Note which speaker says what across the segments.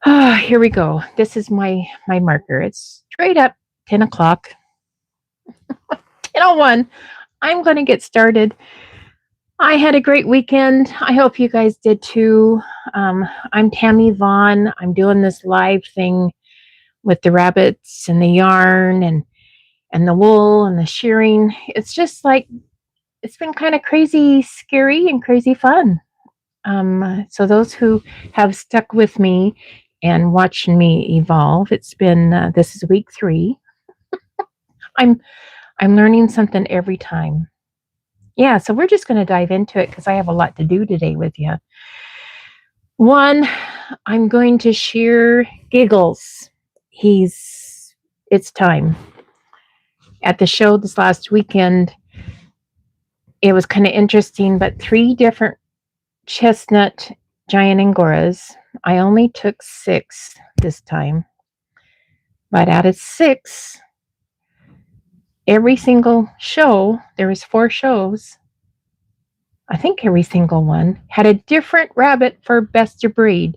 Speaker 1: Here we go. This is my marker. It's straight up 10 o'clock. 10:01. I'm going to get started. I had a great weekend. I hope you guys did too. I'm Tammy Vaughn. I'm doing this live thing with the rabbits and the yarn and the wool and the shearing. It's just like it's been kind of crazy, scary, and crazy fun. So those who have stuck with me and watched me evolve, it's been this is week 3. I'm I'm learning something every time. Yeah, so we're just going to dive into it because I have a lot to do today with you. One, I'm going to shear Giggles. It's time. At the show this last weekend, it was kind of interesting, but 3 different chestnut giant Angoras. I only took 6 this time. But out of 6, every single show, there was 4 shows. I think every single one had a different rabbit for best of breed.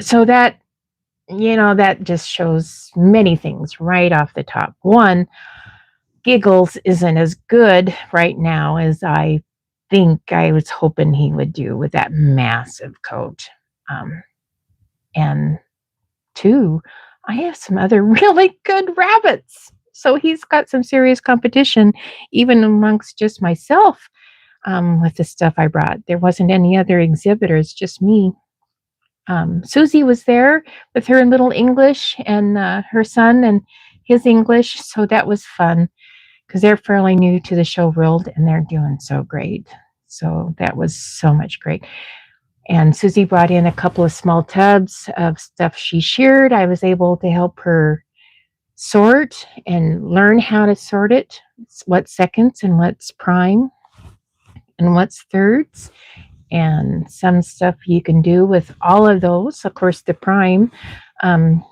Speaker 1: So that just shows many things right off the top. One, Giggles isn't as good right now as I think I was hoping he would do with that massive coat. And 2, I have some other really good rabbits. So he's got some serious competition, even amongst just myself, with the stuff I brought. There wasn't any other exhibitors, just me. Susie was there with her little English and her son and his English. So that was fun because they're fairly new to the show world and they're doing so great. So that was so much great. And Susie brought in a couple of small tubs of stuff she sheared. I was able to help her sort and learn how to sort it, what's seconds and what's prime and what's thirds, and some stuff you can do with all of those. Of course, the prime,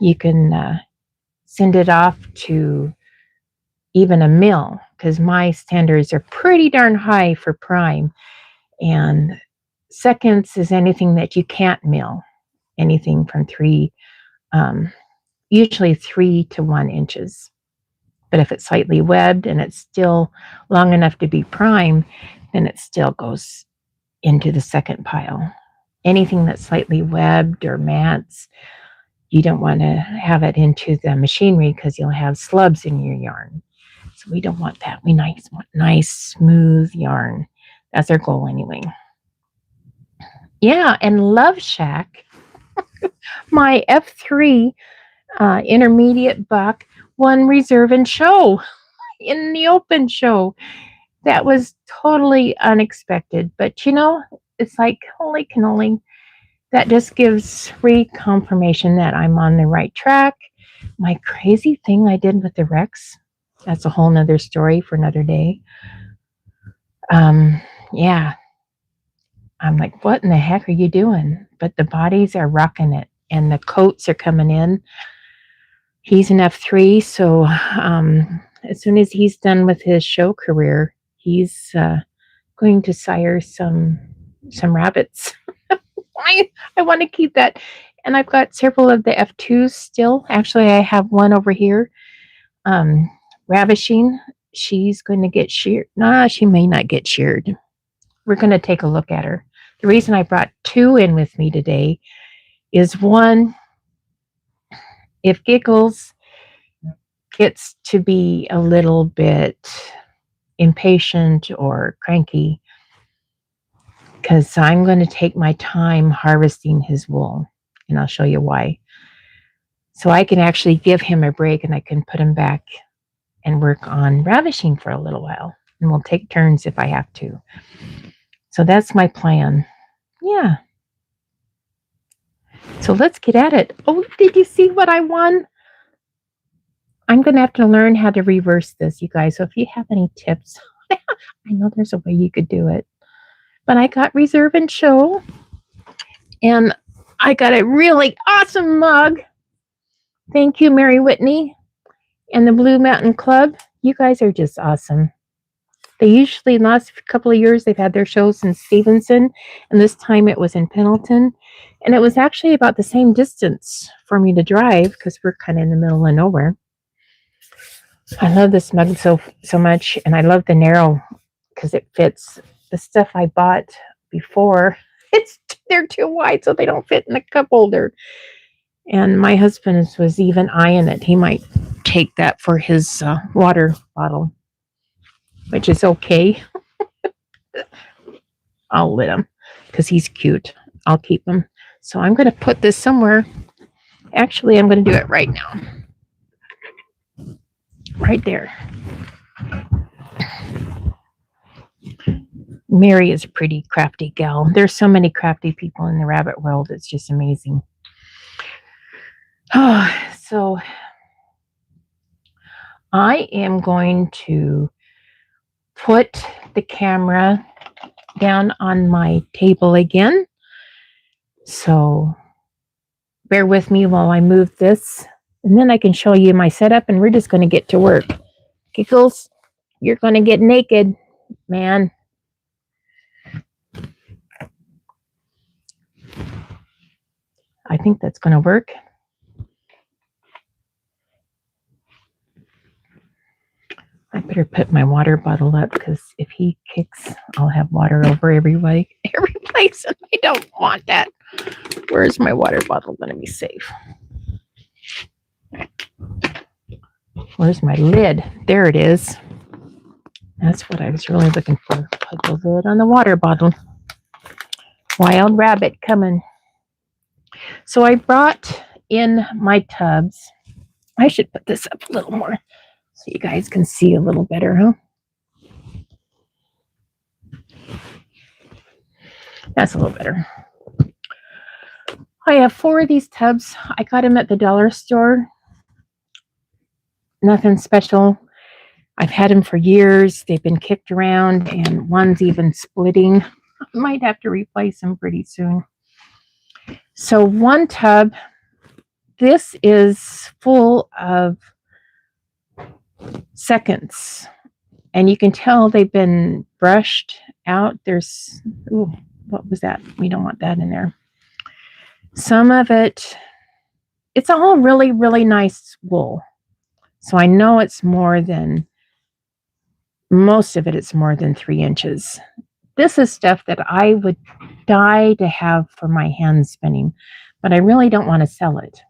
Speaker 1: you can send it off to even a mill because my standards are pretty darn high for prime. And seconds is anything that you can't mill, anything from 3, usually 3 to 1 inches. But if it's slightly webbed and it's still long enough to be prime, then it still goes into the second pile. Anything that's slightly webbed or mats, you don't want to have it into the machinery because you'll have slubs in your yarn. So we don't want that. We want nice, smooth yarn. That's our goal anyway. Yeah, and Love Shack, my F3 intermediate buck, won reserve and show in the open show. That was totally unexpected, but it's like holy cannoli. That just gives reconfirmation that I'm on the right track. My crazy thing I did with the Rex, that's a whole nother story for another day. Yeah, I'm like, what in the heck are you doing? But the bodies are rocking it and the coats are coming in. He's an F3, so as soon as he's done with his show career, he's going to sire some rabbits. I want to keep that. And I've got several of the F2s still. Actually, I have one over here. Ravishing. She's going to get sheared. Nah, she may not get sheared. We're going to take a look at her. The reason I brought 2 in with me today is one, if Giggles gets to be a little bit impatient or cranky, because I'm going to take my time harvesting his wool, and I'll show you why. So I can actually give him a break and I can put him back and work on ravishing for a little while. And we'll take turns if I have to. So that's my plan. Yeah. So let's get at it. Oh, did you see what I won? I'm going to have to learn how to reverse this, you guys. So if you have any tips, I know there's a way you could do it. But I got reserve and show. And I got a really awesome mug. Thank you, Mary Whitney and the Blue Mountain Club. You guys are just awesome. They usually, last couple of years, they've had their shows in Stevenson, and this time it was in Pendleton. And it was actually about the same distance for me to drive because we're kind of in the middle of nowhere. I love this mug so much, and I love the narrow because it fits the stuff I bought before. They're too wide, so they don't fit in the cup holder. And my husband was even eyeing it. He might take that for his water bottle, which is okay. I'll let him because he's cute. I'll keep him. So I'm going to put this somewhere. Actually, I'm going to do it right now. Right there. Mary is a pretty crafty gal. There's so many crafty people in the rabbit world. It's just amazing. Oh, so I am going to put the camera down on my table again. So bear with me while I move this, and then I can show you my setup, and we're just going to get to work. Giggles, you're going to get naked, man. I think that's going to work. I better put my water bottle up because if he kicks, I'll have water over every place, and I don't want that. Where's my water bottle going to be safe? Where's my lid? There it is. That's what I was really looking for. Put the lid on the water bottle. Wild rabbit coming. So I brought in my tubs. I should put this up a little more so you guys can see a little better, huh? That's a little better. I have 4 of these tubs. I got them at the dollar store. Nothing special. I've had them for years. They've been kicked around, and one's even splitting. I might have to replace them pretty soon. So one tub, this is full of seconds, and you can tell they've been brushed out. There's, ooh, what was that? We don't want that in there. Some of it, it's all really, really nice wool. So I know it's more than, most of it is more than 3 inches. This is stuff that I would die to have for my hand spinning, but I really don't want to sell it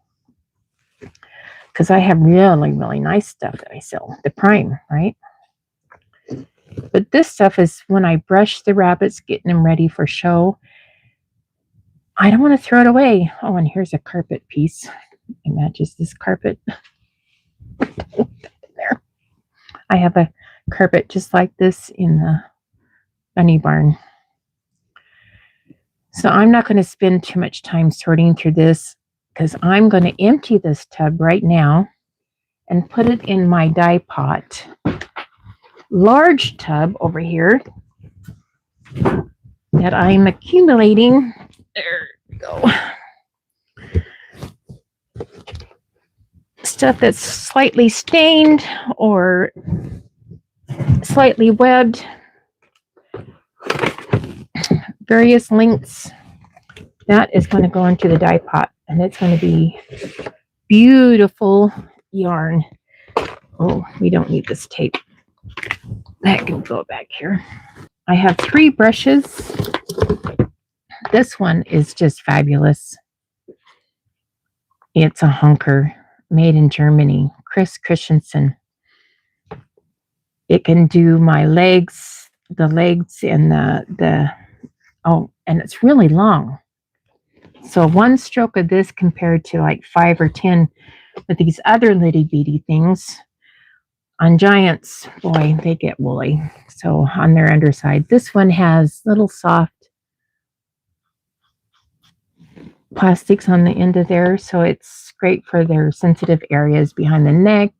Speaker 1: because I have really, really nice stuff that I sell, the prime, right? But this stuff is when I brush the rabbits, getting them ready for show. I don't want to throw it away. Oh, and here's a carpet piece. It matches this carpet. There. I have a carpet just like this in the bunny barn. So I'm not going to spend too much time sorting through this because I'm going to empty this tub right now and put it in my dye pot. Large tub over here that I'm accumulating. There we go. Stuff that's slightly stained or slightly webbed. Various lengths. That is going to go into the dye pot, and it's going to be beautiful yarn. Oh, we don't need this tape. That can go back here. I have 3 brushes. This one is just fabulous. It's a hunker made in Germany. Chris Christensen. It can do my legs, the legs, and oh, and it's really long. So one stroke of this compared to like 5 or 10 with these other litty bitty things on giants, boy, they get woolly. So on their underside, this one has little soft plastics on the end of there. So it's great for their sensitive areas behind the neck.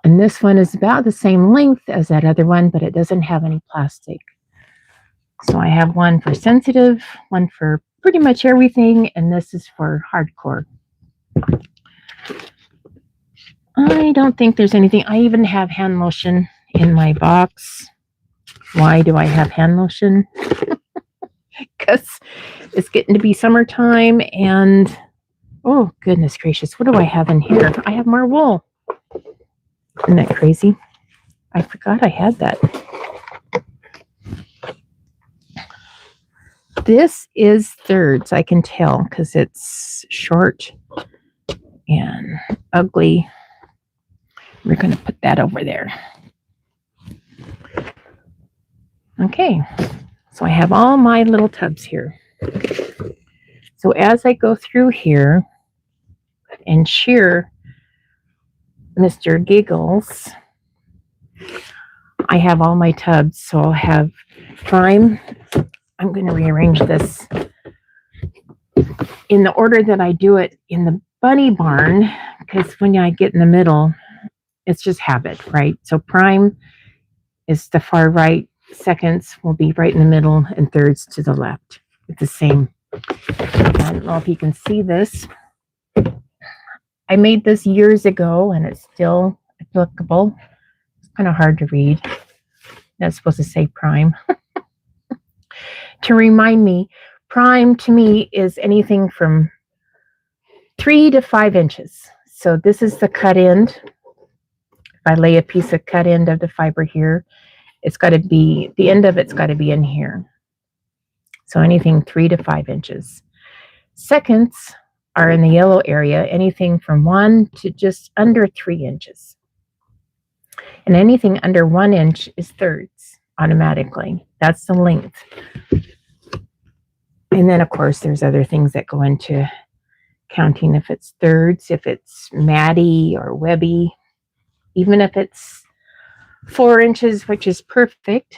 Speaker 1: And this one is about the same length as that other one, but it doesn't have any plastic. So I have one for sensitive, one for pretty much everything, and this is for hardcore. I don't think there's anything. I even have hand lotion in my box. Why do I have hand lotion? Because it's getting to be summertime and oh goodness gracious, what do I have in here? I have more wool. Isn't that crazy? I forgot I had that. This is thirds, I can tell, because it's short and ugly. We're going to put that over there. Okay, so I have all my little tubs here. So as I go through here and shear Mr. Giggles, I have all my tubs. So I'll have prime. I'm going to rearrange this in the order that I do it in the bunny barn, because when I get in the middle, it's just habit, right? So prime is the far right, seconds will be right in the middle, and thirds to the left. It's the same. I don't know if you can see this. I made this years ago, and it's still applicable. It's kind of hard to read. That's supposed to say prime. To remind me, prime to me is anything from 3 to 5 inches. So this is the cut end. If I lay a piece of cut end of the fiber here, it's got to be, the end of it's got to be in here. So anything 3 to 5 inches. Seconds are in the yellow area, anything from 1 to just under 3 inches. And anything under 1 inch is thirds automatically. That's the length. And then, of course, there's other things that go into counting if it's thirds, if it's matty or webby, even if it's 4 inches, which is perfect,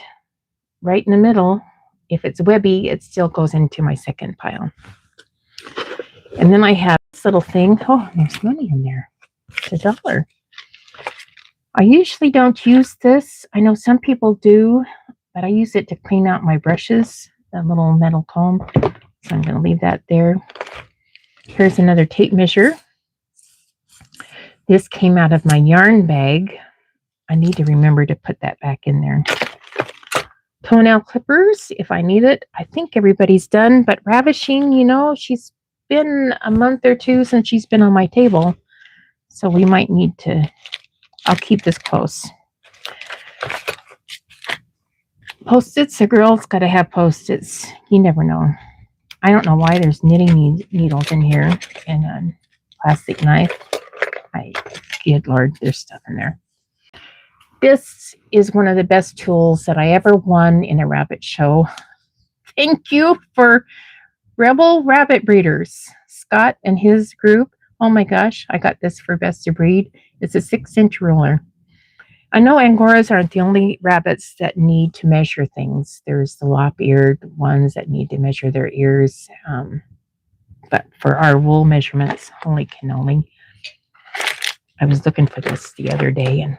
Speaker 1: right in the middle. If it's webby, it still goes into my second pile. And then I have this little thing. Oh, there's money in there. It's $1. I usually don't use this. I know some people do, but I use it to clean out my brushes, that little metal comb. So I'm going to leave that there. Here's another tape measure. This came out of my yarn bag. I need to remember to put that back in there. Toenail clippers, if I need it. I think everybody's done, but Ravishing, you know, she's been a month or two since she's been on my table. So we might need to, I'll keep this close. Post-its, a girl's got to have post-its. You never know. I don't know why there's knitting needles in here and a plastic knife. Good Lord, there's stuff in there. This is one of the best tools that I ever won in a rabbit show. Thank you for Rebel Rabbit Breeders, Scott and his group. Oh my gosh, I got this for Best of Breed. It's a 6-inch ruler. I know Angoras aren't the only rabbits that need to measure things. There's the lop-eared ones that need to measure their ears. But for our wool measurements, holy cannoli. I was looking for this the other day, and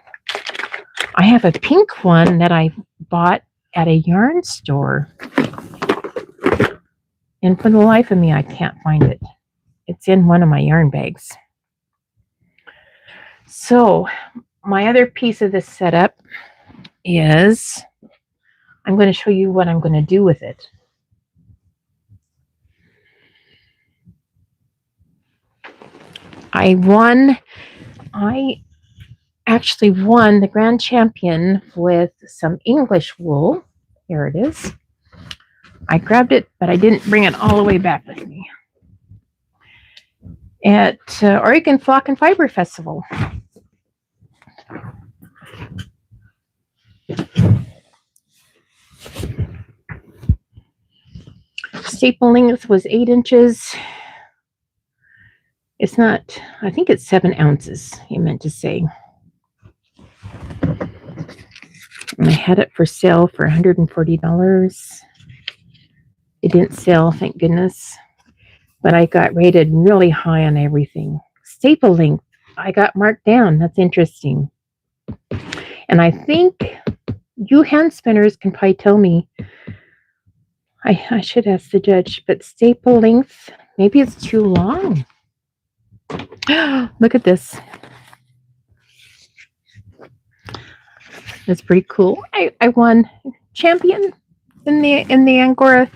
Speaker 1: I have a pink one that I bought at a yarn store. And for the life of me, I can't find it. It's in one of my yarn bags. So my other piece of this setup is, I'm going to show you what I'm going to do with it. I actually won the grand champion with some English wool. Here it is. I grabbed it, but I didn't bring it all the way back with me. At Oregon Flock and Fiber Festival. Staple length was 8 inches. It's not, I think it's 7 ounces, he meant to say. And I had it for sale for $140. It didn't sell, thank goodness. But I got rated really high on everything. Staple length, I got marked down. That's interesting. And I think you hand spinners can probably tell me. I should ask the judge, but staple length, maybe it's too long. Look at this. That's pretty cool. I won champion in the Angora.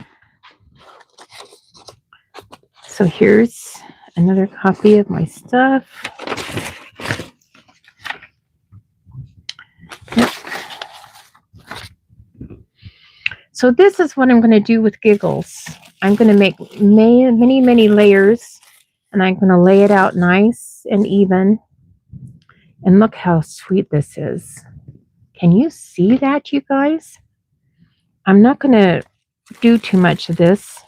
Speaker 1: So here's another copy of my stuff. Yep. So this is what I'm going to do with Giggles. I'm going to make many layers, and I'm going to lay it out nice and even. And look how sweet this is. Can you see that, you guys? I'm not going to do too much of this,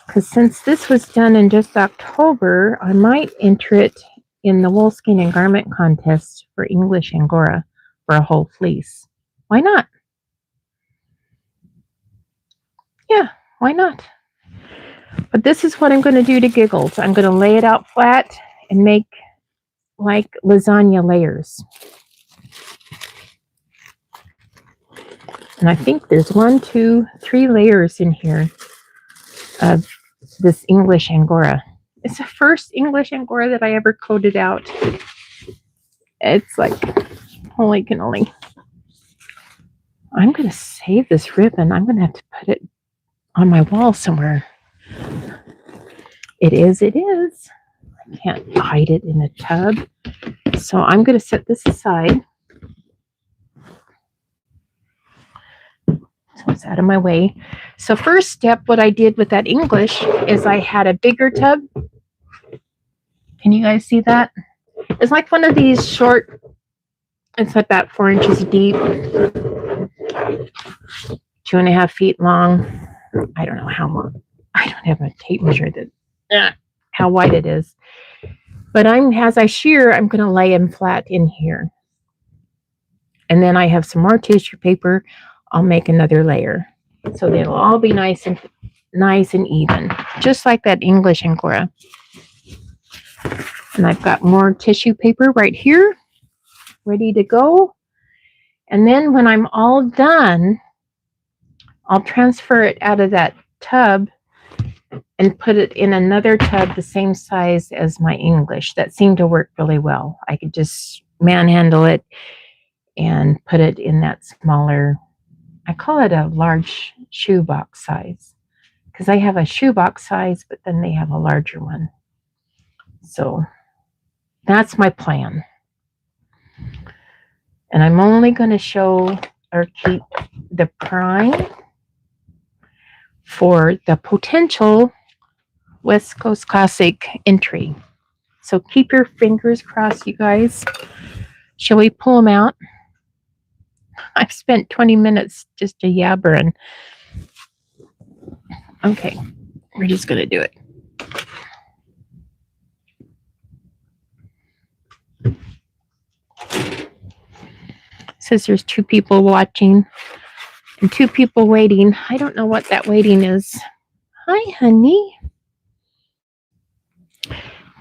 Speaker 1: because since this was done in just October, I might enter it in the wool skein and garment contest for English Angora for a whole fleece. Why not? Yeah, why not? But this is what I'm going to do to Giggles. I'm going to lay it out flat and make like lasagna layers. And I think there's 1, 2, 3 layers in here of this English Angora. It's the first English Angora that I ever coded out. It's like, holy cannoli. I'm going to save this ribbon. I'm going to have to put it on my wall somewhere. It is. I can't hide it in a tub. So I'm going to set this aside. So it's out of my way. So first step, what I did with that English is I had a bigger tub. Can you guys see that? It's like one of these short, it's like about 4 inches deep, 2.5 feet long. I don't know how long. I don't have a tape measure that how wide it is. But as I shear, I'm going to lay them flat in here. And then I have some more tissue paper. I'll make another layer. So they'll all be nice and even, just like that English Angora. And I've got more tissue paper right here, ready to go. And then when I'm all done, I'll transfer it out of that tub and put it in another tub the same size as my English. That seemed to work really well. I could just manhandle it and put it in that smaller, I call it a large shoebox size, because I have a shoebox size, but then they have a larger one. So that's my plan. And I'm only going to show or keep the prime for the potential West Coast Classic entry. So keep your fingers crossed, you guys. Shall we pull them out? I've spent 20 minutes just a yabbering. Okay, we're just going to do it. Says there's 2 people watching and 2 people waiting. I don't know what that waiting is. Hi, honey.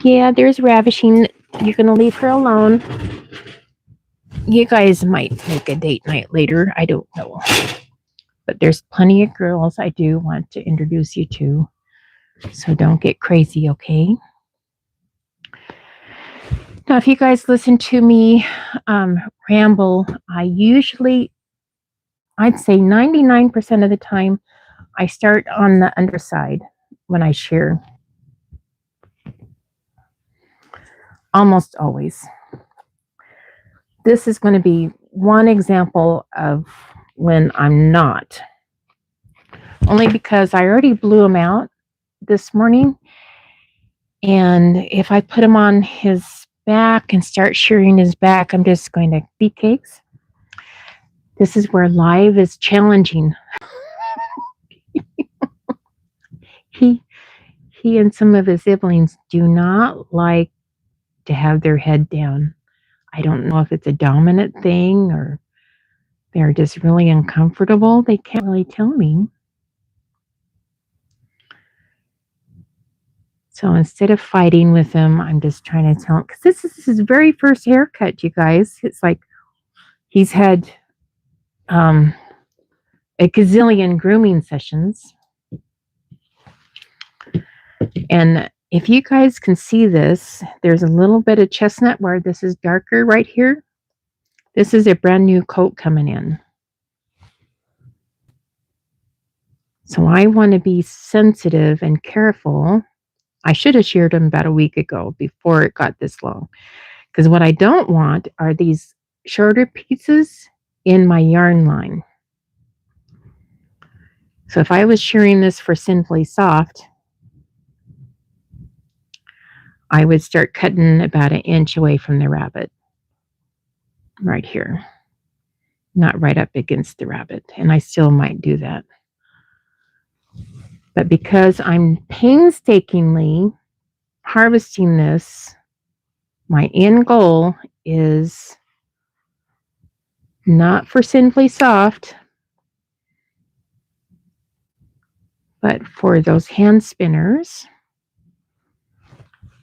Speaker 1: Yeah, there's Ravishing. You're going to leave her alone. You guys might make a date night later. I don't know. But there's plenty of girls I do want to introduce you to. So don't get crazy, okay? Now, if you guys listen to me ramble, I'd say 99% of the time, I start on the underside when I shear. Almost always. This is going to be one example of when I'm not. Only because I already blew him out this morning. And if I put him on his back and start shearing his back, I'm just going to beat cakes. This is where live is challenging. He and some of his siblings do not like to have their head down. I don't know if it's a dominant thing or they're just really uncomfortable. They can't really tell me. So instead of fighting with him, I'm just trying to tell him, because this is his very first haircut, you guys. It's like he's had a gazillion grooming sessions. And if you guys can see this, there's a little bit of chestnut where this is darker right here. This is a brand new coat coming in. So I want to be sensitive and careful. I should have sheared them about a week ago before it got this long. Because what I don't want are these shorter pieces in my yarn line. So if I was shearing this for Sinfully Soft, I would start cutting about 1 inch away from the rabbit. Right here. Not right up against the rabbit. And I still might do that. But because I'm painstakingly harvesting this, my end goal is not for Sinfully Soft, but for those hand spinners,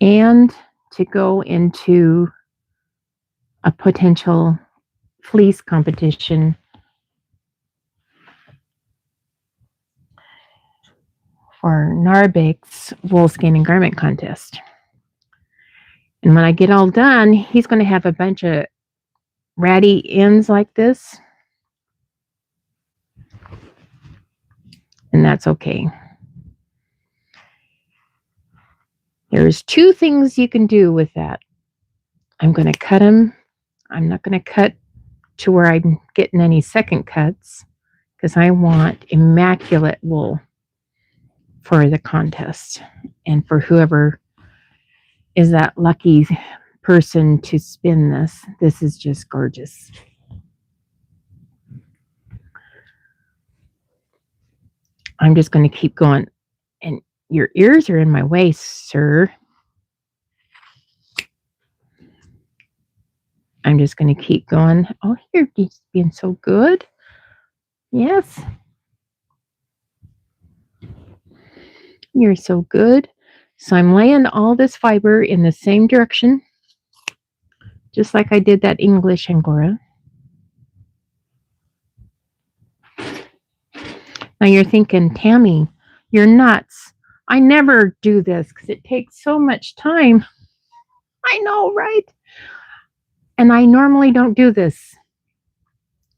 Speaker 1: and to go into a potential fleece competition for Narbeck's wool skein and garment contest. And when I get all done, he's going to have a bunch of ratty ends like this. And that's okay. There's 2 things you can do with that. I'm going to cut them. I'm not going to cut to where I'm getting any second cuts because I want immaculate wool for the contest and for whoever is that lucky person to spin this. This is just gorgeous. I'm just going to keep going. And your ears are in my way, sir. I'm just going to keep going. Oh, you're just being so good. Yes. You're so good. So I'm laying all this fiber in the same direction, just like I did that English Angora. Now you're thinking, Tammy, you're nuts. I never do this because it takes so much time. I know, right? And I normally don't do this.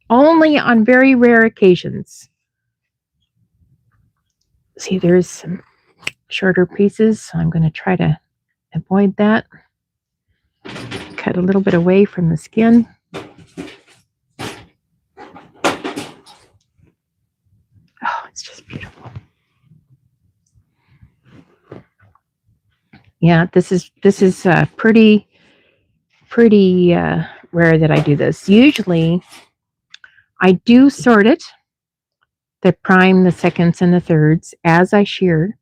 Speaker 1: Only on very rare occasions. See, there's some shorter pieces, so I'm going to try to avoid that. Cut a little bit away from the skin. Oh, it's just beautiful. Yeah, this is pretty rare that I do this. Usually, I do sort it, the prime, the seconds, and the thirds as I shear,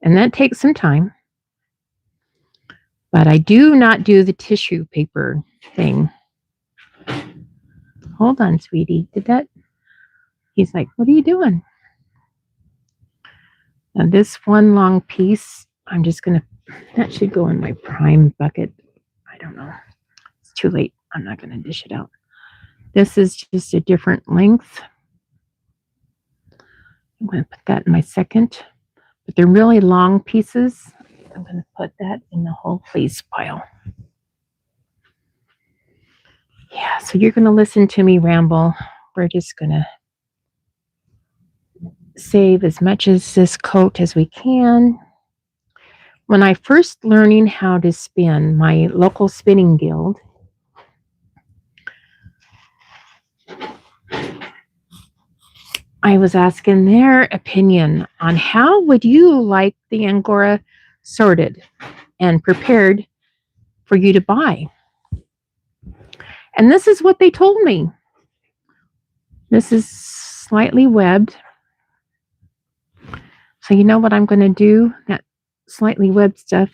Speaker 1: and that takes some time. But I do not do the tissue paper thing. Hold on, sweetie. Did that? He's like, what are you doing? Now this one long piece, I'm just going to, that should go in my prime bucket. I don't know. It's too late. I'm not going to dish it out. This is just a different length. I'm going to put that in my second. But they're really long pieces. I'm going to put that in the whole fleece pile. Yeah, so you're going to listen to me ramble. We're just going to save as much of this coat as we can. When I first learning how to spin, my local spinning guild, I was asking their opinion on how would you like the Angora sorted and prepared for you to buy. And this is what they told me. This is slightly webbed. So you know what I'm going to do? That slightly webbed stuff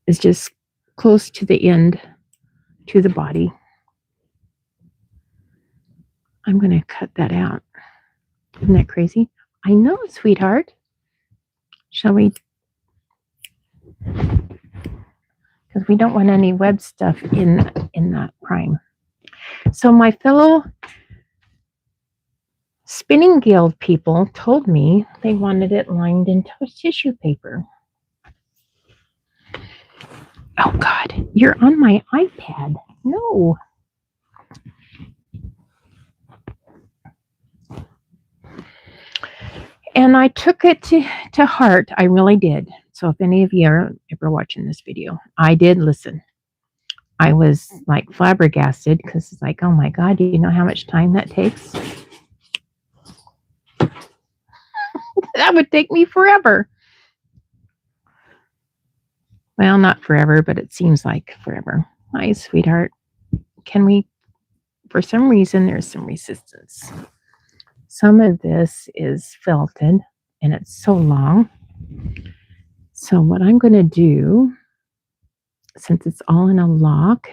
Speaker 1: is just close to the end, to the body. I'm going to cut that out. Isn't that crazy? I know, sweetheart. Shall we? Because we don't want any web stuff in that prime. So my fellow spinning guild people told me they wanted it lined in tissue paper. Oh God, you're on my iPad. No. And I took it to heart. I really did. So if any of you are ever watching this video, I did listen. I was like flabbergasted because it's like, oh my God, do you know how much time that takes? That would take me forever. Well, not forever, but it seems like forever. Hi, sweetheart. Can we, for some reason, there's some resistance. Some of this is felted and it's so long. So what I'm going to do, since it's all in a lock,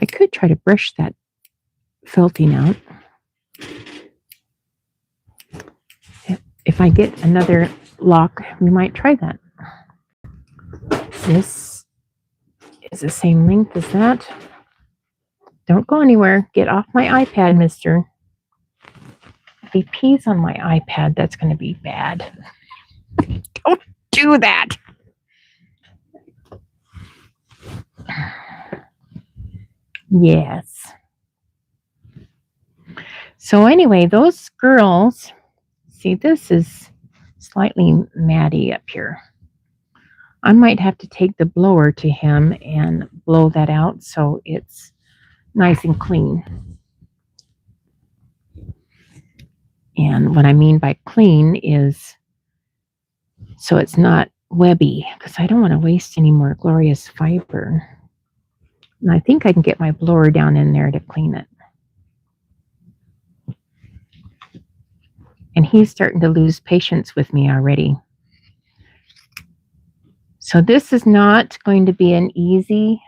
Speaker 1: I could try to brush that felting out. If I get another lock, we might try that. This is the same length as that. Don't go anywhere. Get off my iPad, mister. If he pees on my iPad, that's going to be bad. Don't do that. Yes. So anyway, those girls, see, this is slightly matty up here. I might have to take the blower to him and blow that out so it's nice and clean. And what I mean by clean is so it's not webby, because I don't want to waste any more glorious fiber. And I think I can get my blower down in there to clean it. And he's starting to lose patience with me already. So this is not going to be an easy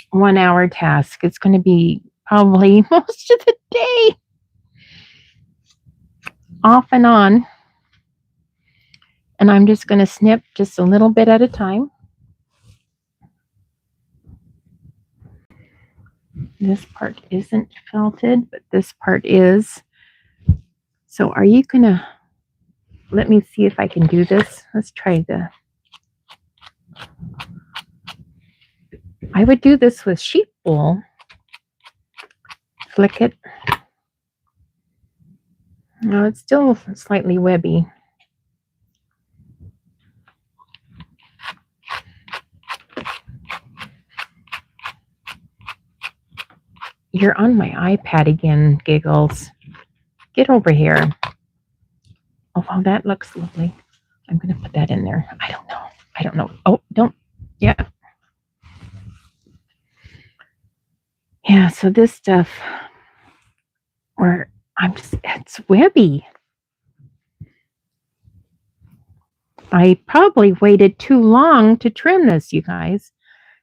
Speaker 1: 1 hour task. It's going to be probably most of the day. Off and on. And I'm just going to snip just a little bit at a time. This part isn't felted, but this part is. So are you going to let me see if I can do this? Let's try the. I would do this with sheep wool. Flick it. No, it's still slightly webby. You're on my iPad again, Giggles. Get over here. Oh, wow, that looks lovely. I'm going to put that in there. I don't know. Oh, don't. Yeah. Yeah, so this stuff where it's webby. I probably waited too long to trim this, you guys.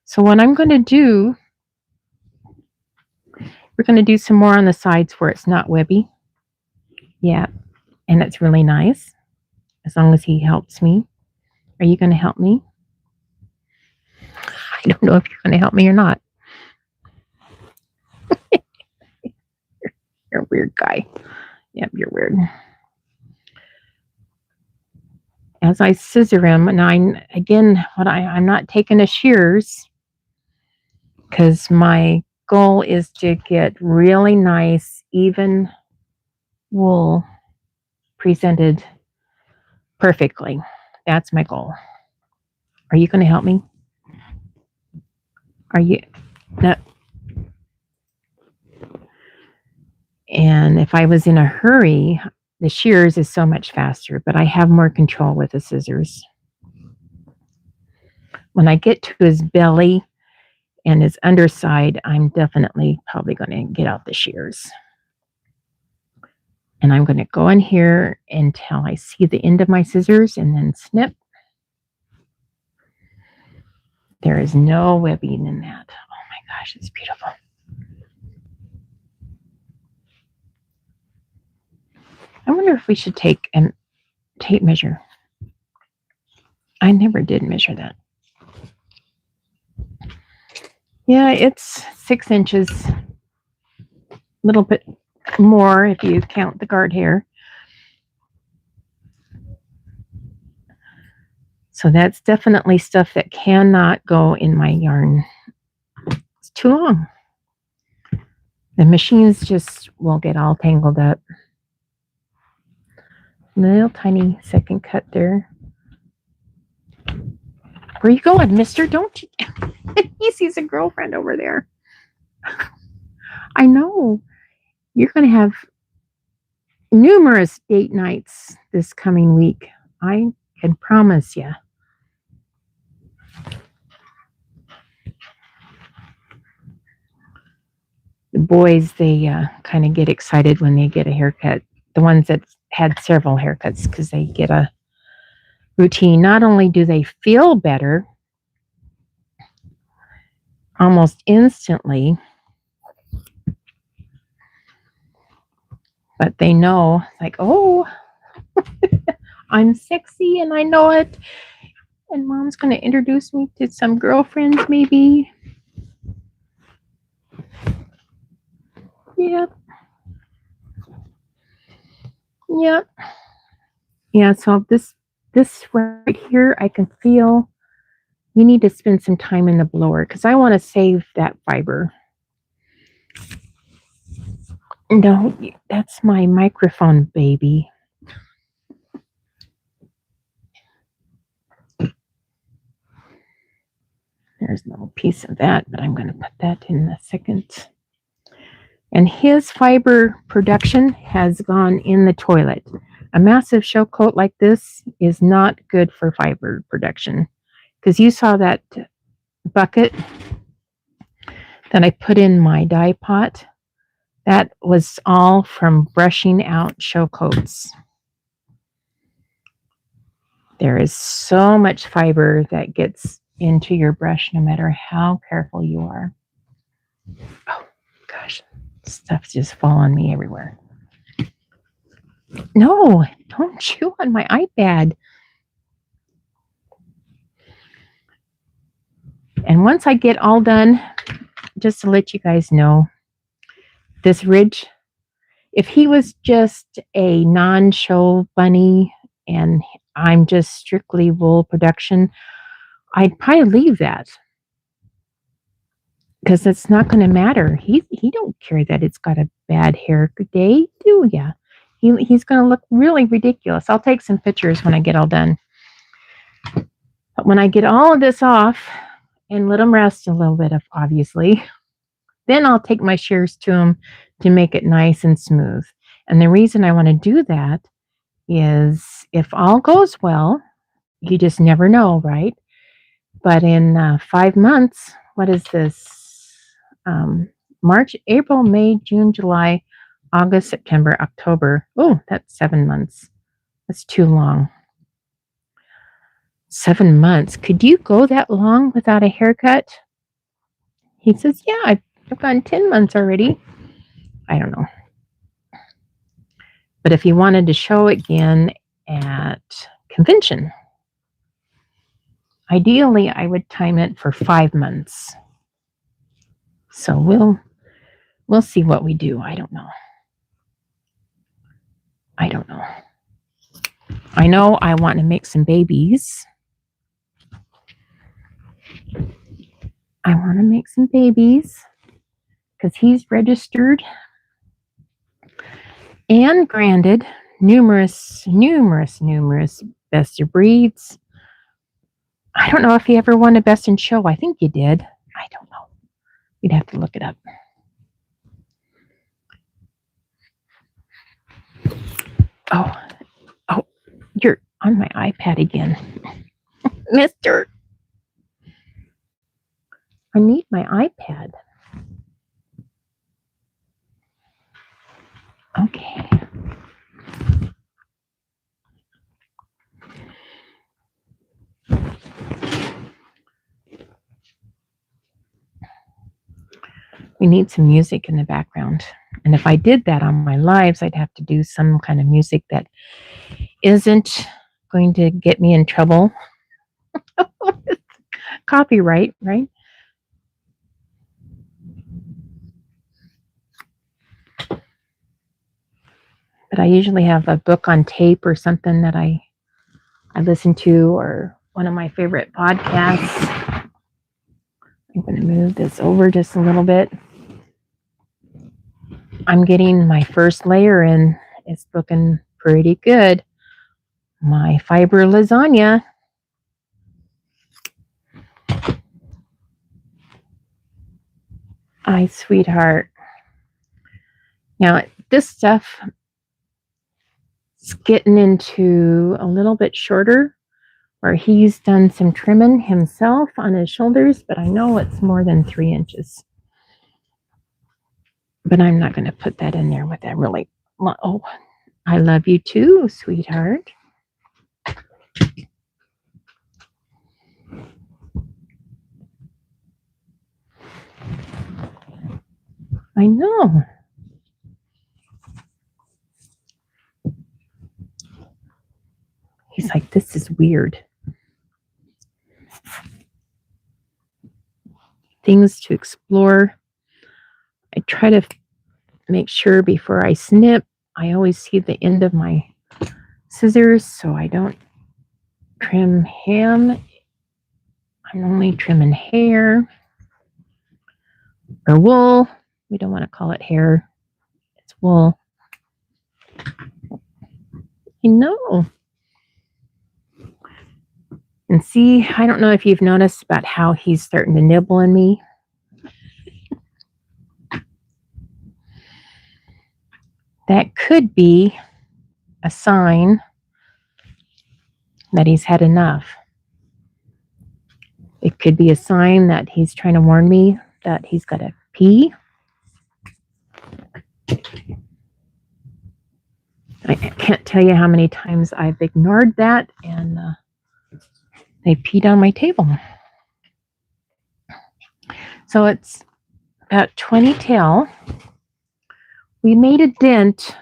Speaker 1: So what I'm going to do, we're going to do some more on the sides where it's not webby. Yeah, and it's really nice, as long as he helps me. Are you going to help me? I don't know if you're going to help me or not. You're a weird guy. Yep, you're weird. As I scissor him, and I'm not taking the shears because my goal is to get really nice, even wool presented perfectly. That's my goal. Are you going to help me? Are you? No. And if I was in a hurry, the shears is so much faster, but I have more control with the scissors. When I get to his belly and his underside, I'm definitely probably going to get out the shears. And I'm going to go in here until I see the end of my scissors and then snip. There is no webbing in that. Oh my gosh, it's beautiful. I wonder if we should take a tape measure. I never did measure that. Yeah, it's 6 inches. A little bit more if you count the guard hair. So that's definitely stuff that cannot go in my yarn. It's too long. The machines just will get all tangled up. Little tiny second cut there. Where you going, mister? Don't you? He sees a girlfriend over there. I know. You're going to have numerous date nights this coming week. I can promise you. The boys, they kind of get excited when they get a haircut. The ones that had several haircuts, because they get a routine. Not only do they feel better almost instantly, but they know, like, oh, I'm sexy and I know it. And mom's going to introduce me to some girlfriends, maybe. Yep. Yep. Yeah, so this right here, I can feel you need to spend some time in the blower because I want to save that fiber. No, that's my microphone, baby. There's no piece of that, but I'm going to put that in a second. And his fiber production has gone in the toilet. A massive show coat like this is not good for fiber production. Because you saw that bucket that I put in my dye pot. That was all from brushing out show coats. There is so much fiber that gets into your brush no matter how careful you are. Oh, gosh. Stuff's just falling me everywhere. No, don't chew on my iPad. And once I get all done, just to let you guys know, this ridge, if he was just a non-show bunny and I'm just strictly wool production, I'd probably leave that. Because it's not going to matter. He don't care that it's got a bad hair day, do ya? He's going to look really ridiculous. I'll take some pictures when I get all done. But when I get all of this off and let him rest a little bit, obviously, then I'll take my shears to him to make it nice and smooth. And the reason I want to do that is if all goes well, you just never know, right? But in 5 months, what is this? March, April, May, June, July, August, September, October. Oh, that's 7 months. That's too long. 7 months. Could you go that long without a haircut? He says, yeah, I've gone 10 months already. I don't know. But if he wanted to show again at convention, ideally I would time it for 5 months. So we'll see what we do. I don't know. I know I want to make some babies. I want to make some babies because he's registered and granted numerous best of breeds. I don't know if he ever won a best in show. I think he did. I don't know. You'd have to look it up. Oh, you're on my iPad again. Mister. I need my iPad. Okay. We need some music in the background. And if I did that on my lives, I'd have to do some kind of music that isn't going to get me in trouble. Copyright, right? But I usually have a book on tape or something that I listen to, or one of my favorite podcasts. I'm going to move this over just a little bit. I'm getting my first layer in. It's looking pretty good. My fiber lasagna. Ay, sweetheart. Now, this stuff is getting into a little bit shorter, where he's done some trimming himself on his shoulders, but I know it's more than 3 inches. But I'm not going to put that in there with that really. Oh, I love you too, sweetheart. I know. He's like, this is weird. Things to explore. I try to make sure before I snip, I always see the end of my scissors so I don't trim him. I'm only trimming hair or wool. We don't want to call it hair. It's wool. I know. And see, I don't know if you've noticed about how he's starting to nibble in me. That could be a sign that he's had enough. It could be a sign that he's trying to warn me that he's got to pee. I can't tell you how many times I've ignored that and they peed on my table. So it's about 20 till. We made a dent.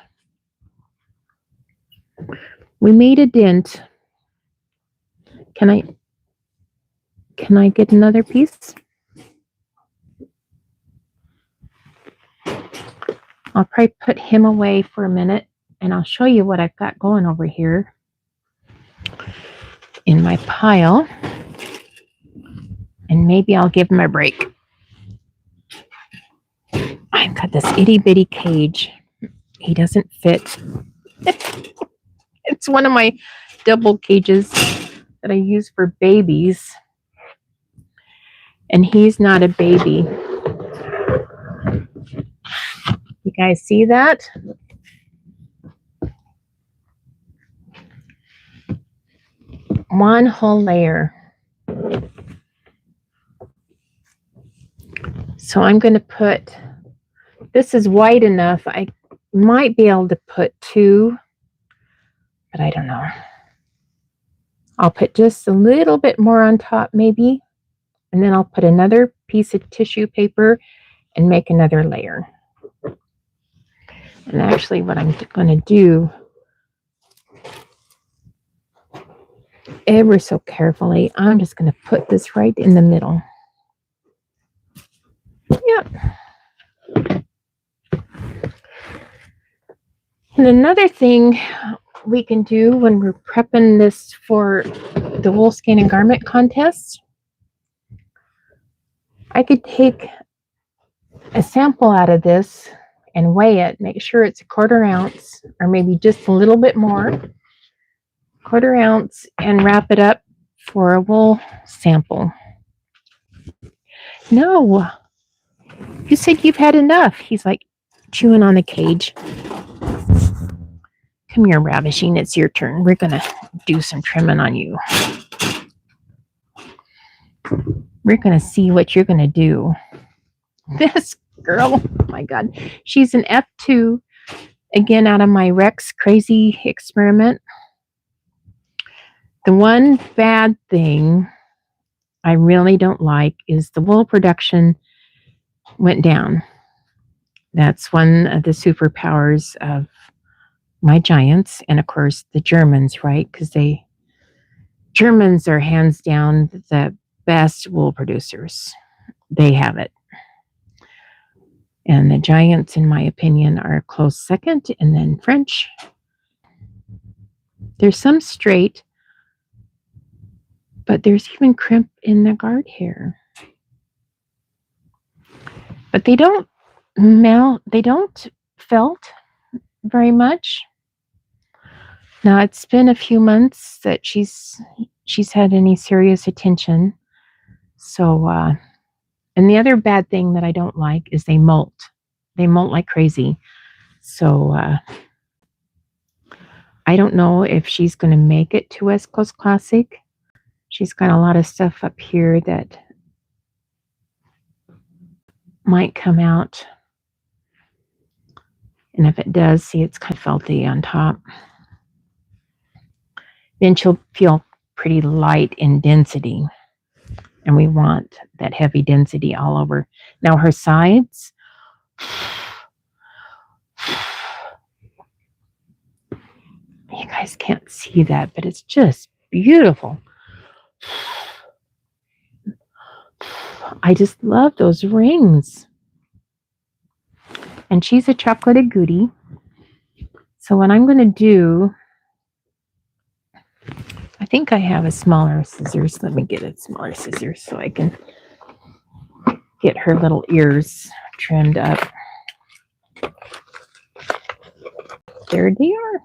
Speaker 1: Can I get another piece? I'll probably put him away for a minute and I'll show you what I've got going over here in my pile. And maybe I'll give him a break. I've got this itty bitty cage. He doesn't fit. It's one of my double cages that I use for babies. And he's not a baby. You guys see that? One whole layer. So I'm going to put, this is wide enough. I might be able to put 2, but I don't know. I'll put just a little bit more on top maybe, and then I'll put another piece of tissue paper and make another layer. And actually what I'm going to do, ever so carefully, I'm just going to put this right in the middle. Yep. And another thing we can do when we're prepping this for the wool skein and garment contest, I could take a sample out of this and weigh it, make sure it's a 1/4 ounce or maybe just a little bit more, 1/4 ounce, and wrap it up for a wool sample. No, you said you've had enough. He's like chewing on the cage. Come here, Ravishing. It's your turn. We're going to do some trimming on you. We're going to see what you're going to do. This girl, oh my God. She's an F2, again, out of my Rex crazy experiment. The one bad thing I really don't like is the wool production went down. That's one of the superpowers of my giants, and of course the Germans, right? Because Germans are hands down the best wool producers. They have it. And the giants, in my opinion, are a close second, and then French. There's some straight, but there's even crimp in the guard hair. But they don't felt very much. Now it's been a few months that she's had any serious attention. So, and the other bad thing that I don't like is they molt. They molt like crazy. So I don't know if she's going to make it to West Coast Classic. She's got a lot of stuff up here that might come out. And if it does, see, it's kind of felty on top. Then she'll feel pretty light in density. And we want that heavy density all over. Now her sides, you guys can't see that, but it's just beautiful. I just love those rings. And she's a chocolated goodie. So what I'm going to do, I think I have a smaller scissors. Let me get a smaller scissors so I can get her little ears trimmed up. There they are.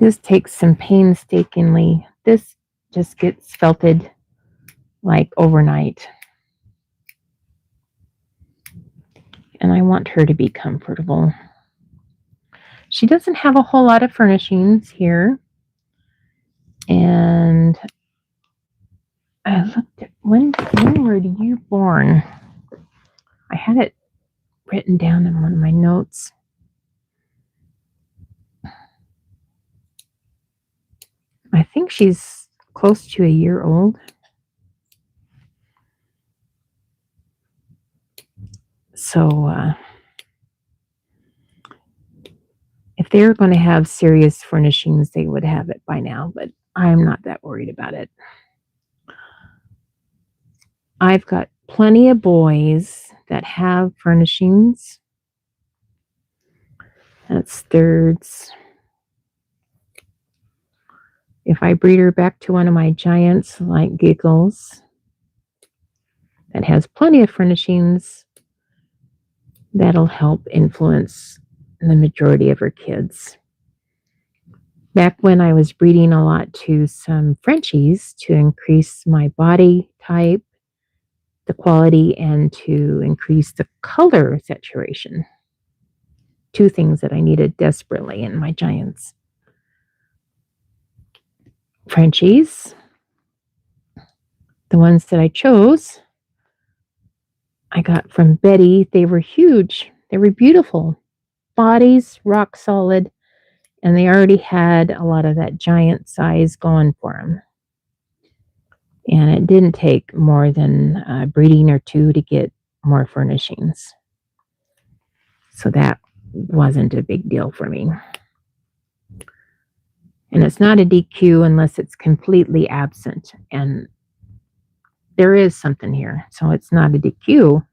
Speaker 1: This takes some painstakingly. This just gets felted like overnight. And I want her to be comfortable. She doesn't have a whole lot of furnishings here. And I looked at when were you born? I had it written down in one of my notes. I think she's close to a year old. So if they were going to have serious furnishings, they would have it by now, but I'm not that worried about it. I've got plenty of boys that have furnishings. That's thirds. If I breed her back to one of my giants like Giggles, that has plenty of furnishings, that'll help influence the majority of her kids. Back when I was breeding a lot to some Frenchies to increase my body type, the quality, and to increase the color saturation. Two things that I needed desperately in my giants. Frenchies, the ones that I chose, I got from Betty. They were huge. They were beautiful. Bodies, rock solid, and they already had a lot of that giant size going for them. And it didn't take more than a breeding or two to get more furnishings. So that wasn't a big deal for me. And it's not a DQ unless it's completely absent. And there is something here. So it's not a DQ,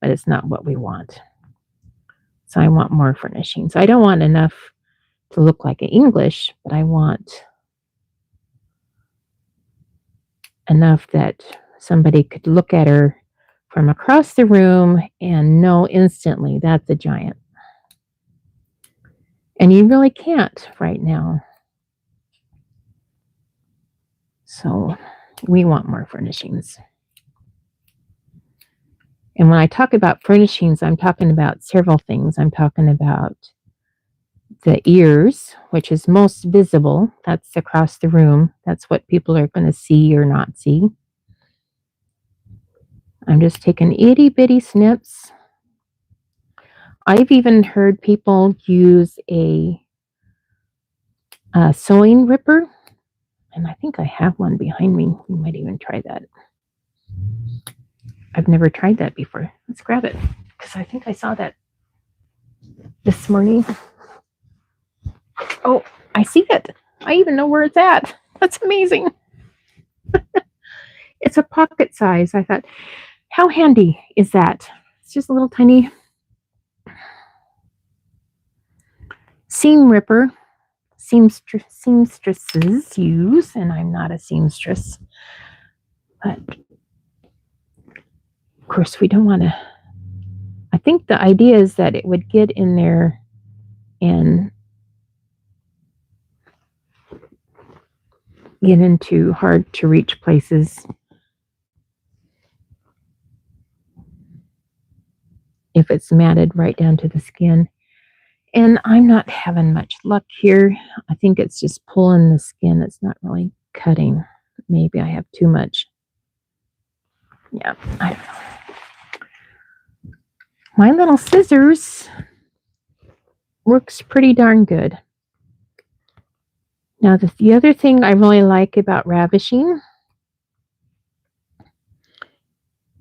Speaker 1: but it's not what we want. So I want more furnishings. I don't want enough to look like an English, but I want enough that somebody could look at her from across the room and know instantly that's a giant. And you really can't right now. So we want more furnishings. And when I talk about furnishings, I'm talking about several things. I'm talking about the ears, which is most visible. That's across the room. That's what people are going to see or not see. I'm just taking itty bitty snips. I've even heard people use a sewing ripper. And I think I have one behind me. We might even try that. I've never tried that before. Let's grab it, because I think I saw that this morning. Oh, I see it. I even know where it's at. That's amazing. It's a pocket size. I thought, how handy is that? It's just a little tiny seam ripper. Seamstresses use, and I'm not a seamstress, but course, we don't want to. I think the idea is that it would get in there and get into hard to reach places. If it's matted right down to the skin. And I'm not having much luck here. I think it's just pulling the skin. It's not really cutting. Maybe I have too much. Yeah, I don't know. My little scissors works pretty darn good. Now, the other thing I really like about Ravishing,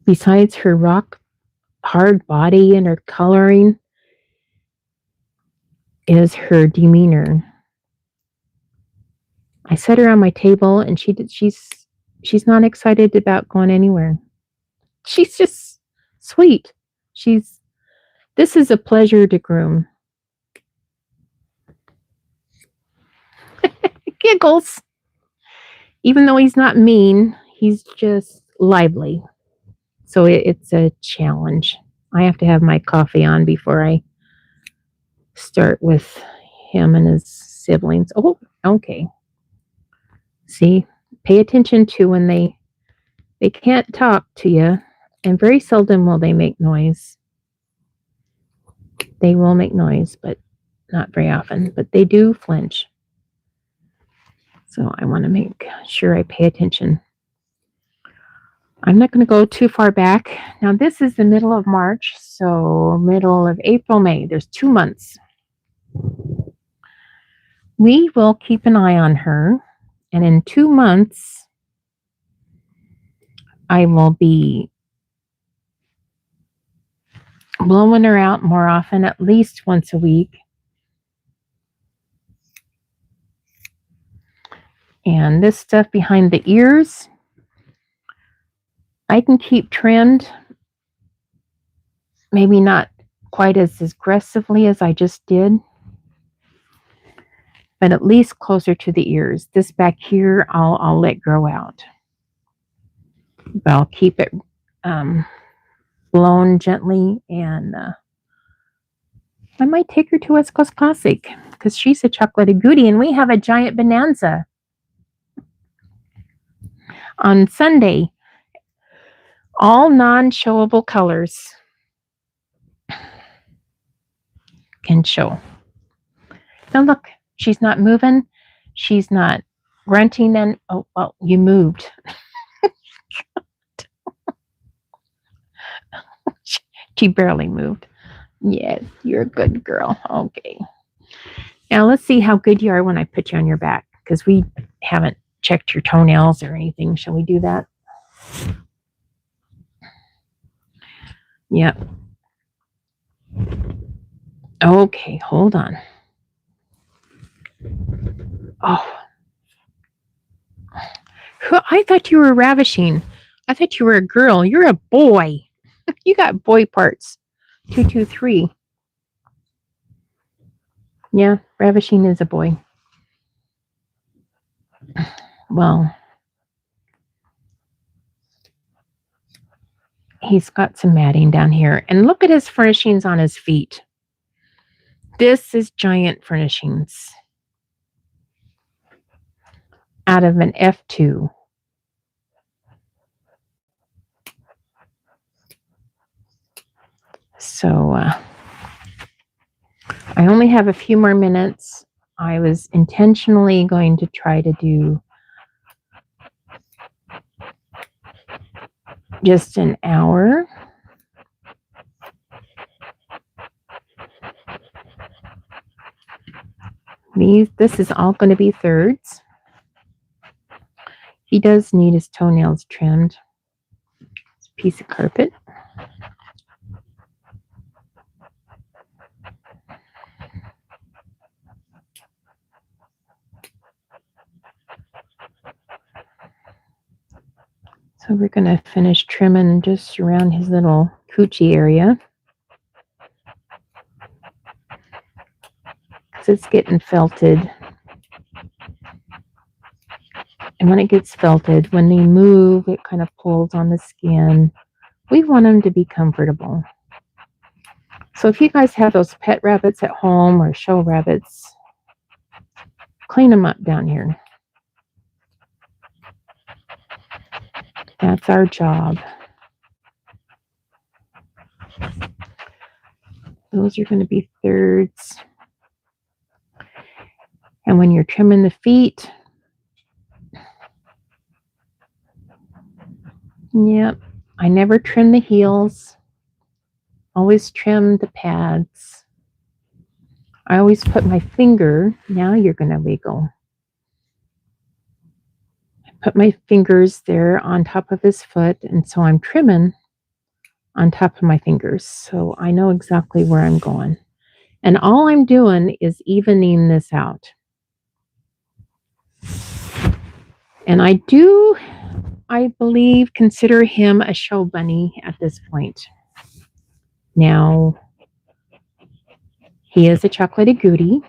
Speaker 1: besides her rock hard body and her coloring, is her demeanor. I set her on my table, and she's not excited about going anywhere. She's just sweet. This is a pleasure to groom. Giggles. Even though he's not mean, he's just lively. So it's a challenge. I have to have my coffee on before I start with him and his siblings. Oh, okay. See, pay attention to when they can't talk to you, and very seldom will they make noise. They will make noise, but not very often. But they do flinch. So I want to make sure I pay attention. I'm not going to go too far back. Now, this is the middle of March, so middle of April, May. There's 2 months. We will keep an eye on her, and in 2 months, I will be blowing her out more often, at least once a week. And this stuff behind the ears, I can keep trimmed, maybe not quite as aggressively as I just did, but at least closer to the ears. This back here, I'll let grow out. But I'll keep it blown gently, and I might take her to West Coast Classic because she's a chocolatey goodie, and we have a giant bonanza on Sunday. All non-showable colors can show. Now look, she's not moving. She's not grunting. Then, oh, well, you moved. She barely moved. Yes, you're a good girl. Okay. Now let's see how good you are when I put you on your back, because we haven't checked your toenails or anything. Shall we do that? Yep. Okay, hold on. Oh. I thought you were Ravishing. I thought you were a girl. You're a boy. You got boy parts. 223. Yeah, Ravishing is a boy. Well, he's got some matting down here. And look at his furnishings on his feet. This is giant furnishings out of an F2. So I only have a few more minutes. I was intentionally going to try to do just an hour. This is all going to be thirds. He does need his toenails trimmed. It's a piece of carpet. So we're going to finish trimming just around his little coochie area, because it's getting felted. And when it gets felted, when they move, it kind of pulls on the skin. We want them to be comfortable. So if you guys have those pet rabbits at home or show rabbits, clean them up down here. That's our job. Those are going to be thirds. And when you're trimming the feet, yep, I never trim the heels. Always trim the pads. I always put my finger, now you're going to wiggle. I put my fingers there on top of his foot, and so I'm trimming on top of my fingers. So I know exactly where I'm going. And all I'm doing is evening this out. And I do, I believe, consider him a show bunny at this point. Now, he is a chocolatey goodie.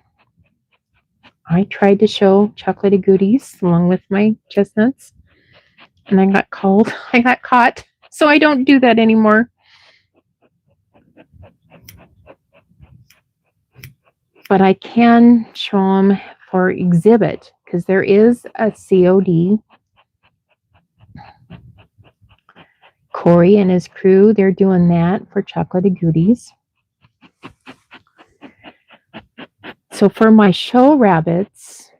Speaker 1: I tried to show chocolatey goodies along with my chestnuts, and I got caught. So I don't do that anymore. But I can show them for exhibit because there is a COD. Corey and his crew, they're doing that for chocolatey goodies. So for my show rabbits,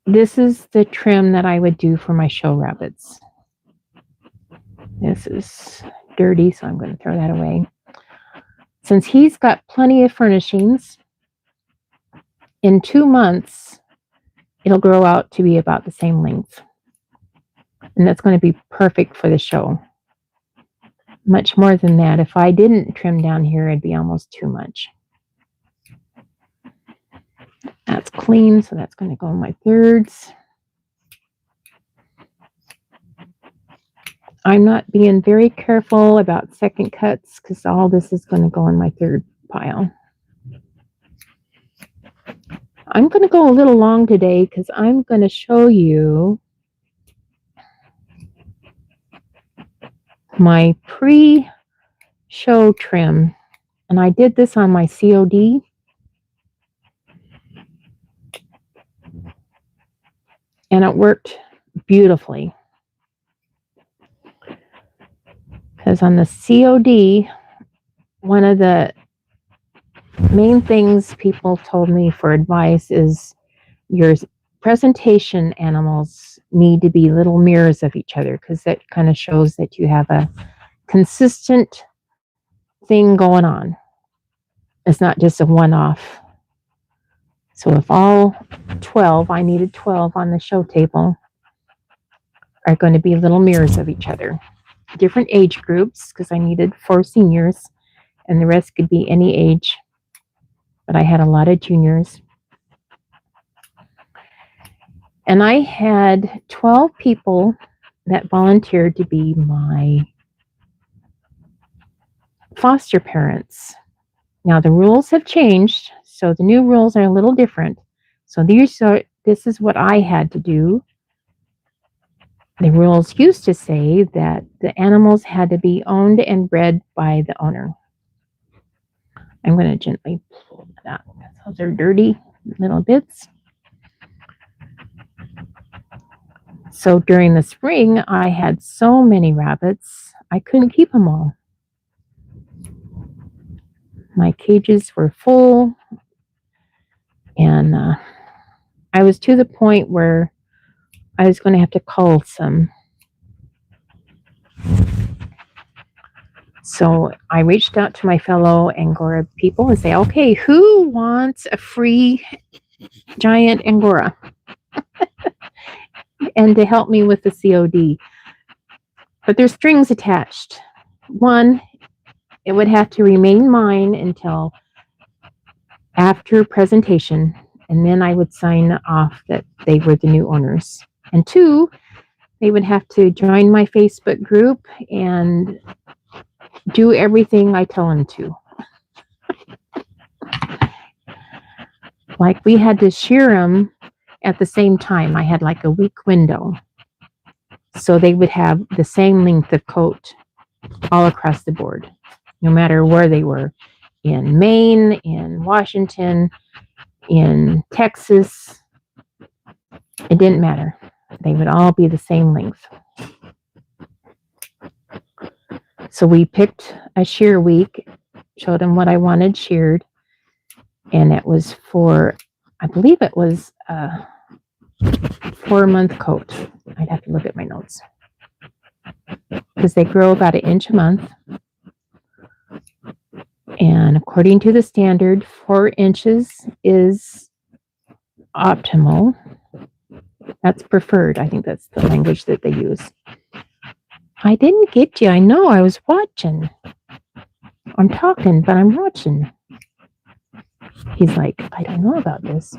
Speaker 1: this is the trim that I would do for my show rabbits. This is dirty, so I'm going to throw that away. Since he's got plenty of furnishings, in 2 months, it'll grow out to be about the same length. And that's going to be perfect for the show. Much more than that. If I didn't trim down here, it'd be almost too much. That's clean, so that's going to go in my thirds. I'm not being very careful about second cuts because all this is going to go in my third pile. I'm going to go a little long today because I'm going to show you my pre-show trim. And I did this on my COD. And it worked beautifully. Because on the COD, one of the main things people told me for advice is your presentation animals need to be little mirrors of each other because that kind of shows that you have a consistent thing going on. It's not just a one-off. So if all 12, I needed 12 on the show table, are going to be little mirrors of each other. Different age groups, because I needed 4 seniors, and the rest could be any age. But I had a lot of juniors. And I had 12 people that volunteered to be my foster parents. Now the rules have changed, so the new rules are a little different. So this is what I had to do. The rules used to say that the animals had to be owned and bred by the owner. I'm going to gently pull that out. Those are dirty little bits. So during the spring, I had so many rabbits, I couldn't keep them all. My cages were full, and I was to the point where I was going to have to cull some. So I reached out to my fellow Angora people and say, okay, who wants a free giant Angora? And to help me with the COD. But there's strings attached. One, it would have to remain mine until after presentation, and then I would sign off that they were the new owners. And 2, they would have to join my Facebook group and do everything I tell them to. Like we had to shear them at the same time. I had like a week window. So they would have the same length of coat all across the board, no matter where they were, in Maine, in Washington, in Texas. It didn't matter. They would all be the same length. So we picked a shear week, showed them what I wanted sheared, and it was for, I believe it was a 4-month coat. I'd have to look at my notes, because they grow about 1 inch a month. And according to the standard, 4 inches is optimal. That's preferred. I think that's the language that they use. I didn't get you. I know, I was watching. I'm talking, but I'm watching. He's like, I don't know about this.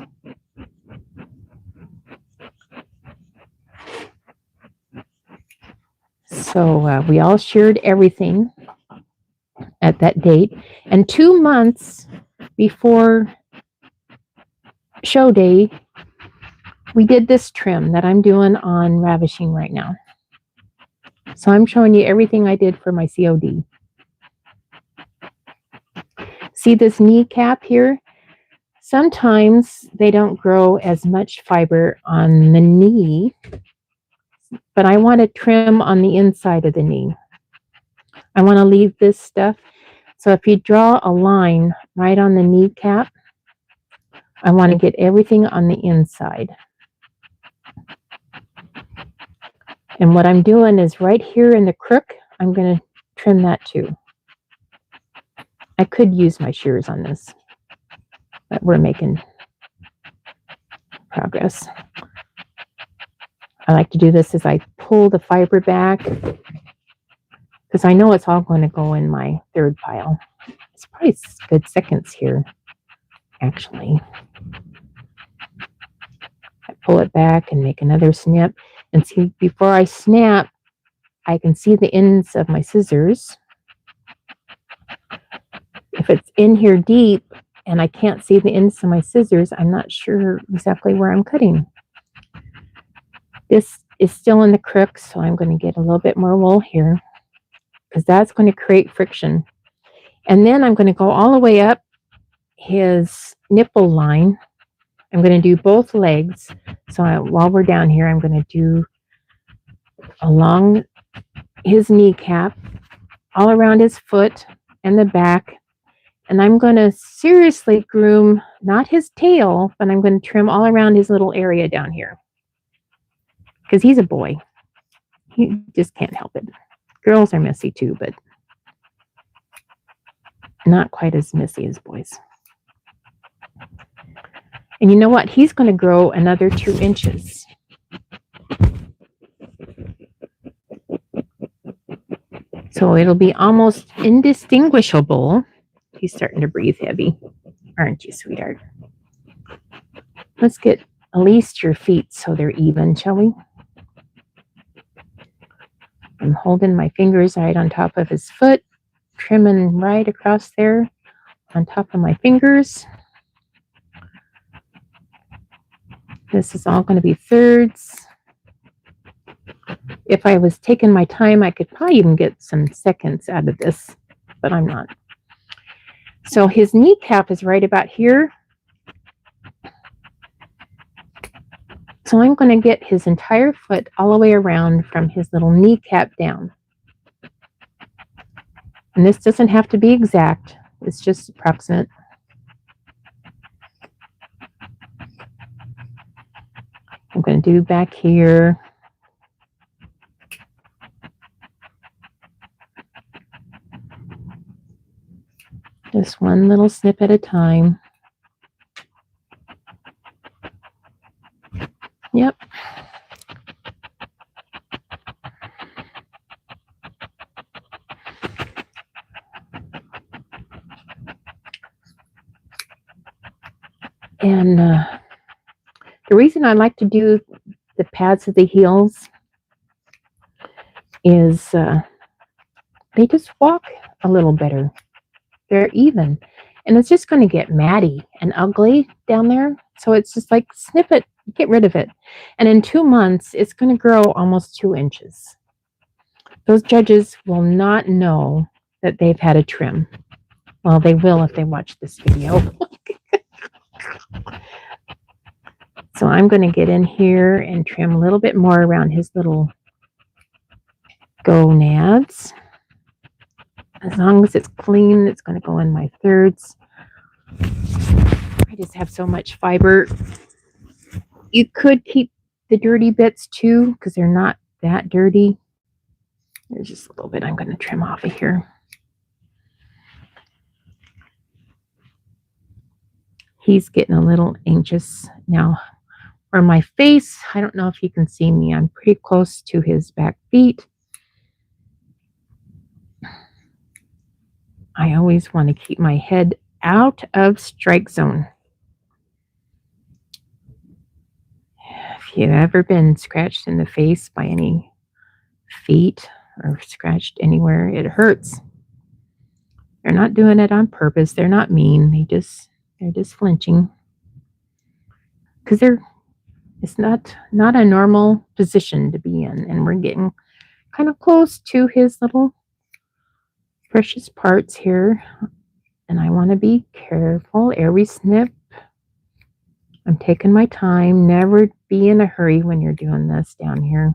Speaker 1: So we all sheared everything at that date. And 2 months before show day, we did this trim that I'm doing on Ravishing right now. So I'm showing you everything I did for my COD. See this kneecap here? Sometimes they don't grow as much fiber on the knee, but I want to trim on the inside of the knee. I want to leave this stuff. So if you draw a line right on the kneecap, I want to get everything on the inside. And what I'm doing is right here in the crook, I'm going to trim that too. I could use my shears on this, but we're making progress. I like to do this as I pull the fiber back, because I know it's all going to go in my third pile. It's probably good seconds here, actually. I pull it back and make another snip. And see, before I snap, I can see the ends of my scissors. If it's in here deep and I can't see the ends of my scissors, I'm not sure exactly where I'm cutting. This is still in the crook, so I'm going to get a little bit more wool here, because that's going to create friction. And then I'm going to go all the way up his nipple line. I'm going to do both legs. So while we're down here, I'm going to do along his kneecap, all around his foot and the back. And I'm going to seriously groom, not his tail, but I'm going to trim all around his little area down here. Because he's a boy. He just can't help it. Girls are messy too, but not quite as messy as boys. And you know what? He's going to grow another 2 inches. So it'll be almost indistinguishable. He's starting to breathe heavy. Aren't you, sweetheart? Let's get at least your feet so they're even, shall we? I'm holding my fingers right on top of his foot, trimming right across there on top of my fingers. This is all going to be thirds. If I was taking my time, I could probably even get some seconds out of this, but I'm not. So his kneecap is right about here. So I'm going to get his entire foot all the way around from his little kneecap down. And this doesn't have to be exact. It's just approximate. I'm going to do back here. Just one little snip at a time. Yep. And the reason I like to do the pads of the heels is they just walk a little better. They're even. And it's just going to get matty and ugly down there. So it's just like snip it get rid of it. And in 2 months, it's going to grow almost 2 inches. Those judges will not know that they've had a trim. Well, they will if they watch this video. So I'm going to get in here and trim a little bit more around his little gonads. As long as it's clean, it's going to go in my thirds. I just have so much fiber. You could keep the dirty bits too, because they're not that dirty. There's just a little bit I'm going to trim off of here. He's getting a little anxious now. For my face, I don't know if you can see me. I'm pretty close to his back feet. I always want to keep my head out of strike zone. If you've ever been scratched in the face by any feet or scratched anywhere, it hurts. They're not doing it on purpose. They're not mean. They're just flinching. Because it's not a normal position to be in. And we're getting kind of close to his little precious parts here. And I want to be careful. Every snip, I'm taking my time. Never be in a hurry when you're doing this down here.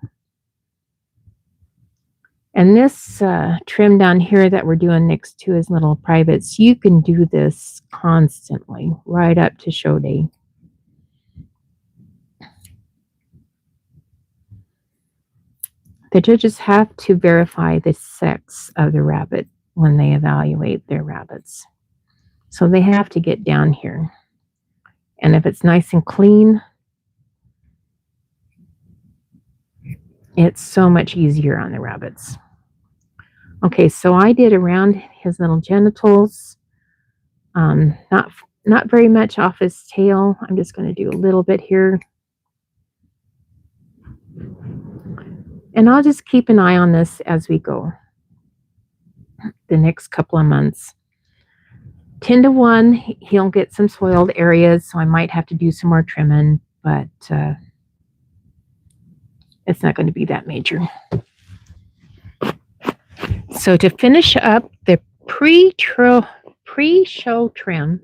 Speaker 1: And this trim down here that we're doing next to his little privates, you can do this constantly right up to show day. The judges have to verify the sex of the rabbit when they evaluate their rabbits. So they have to get down here. And if it's nice and clean, it's so much easier on the rabbits. Okay, so I did around his little genitals. Not very much off his tail. I'm just going to do a little bit here. And I'll just keep an eye on this as we go the next couple of months. 10 to 1, he'll get some soiled areas, so I might have to do some more trimming, but it's not going to be that major. So to finish up the pre-show trim,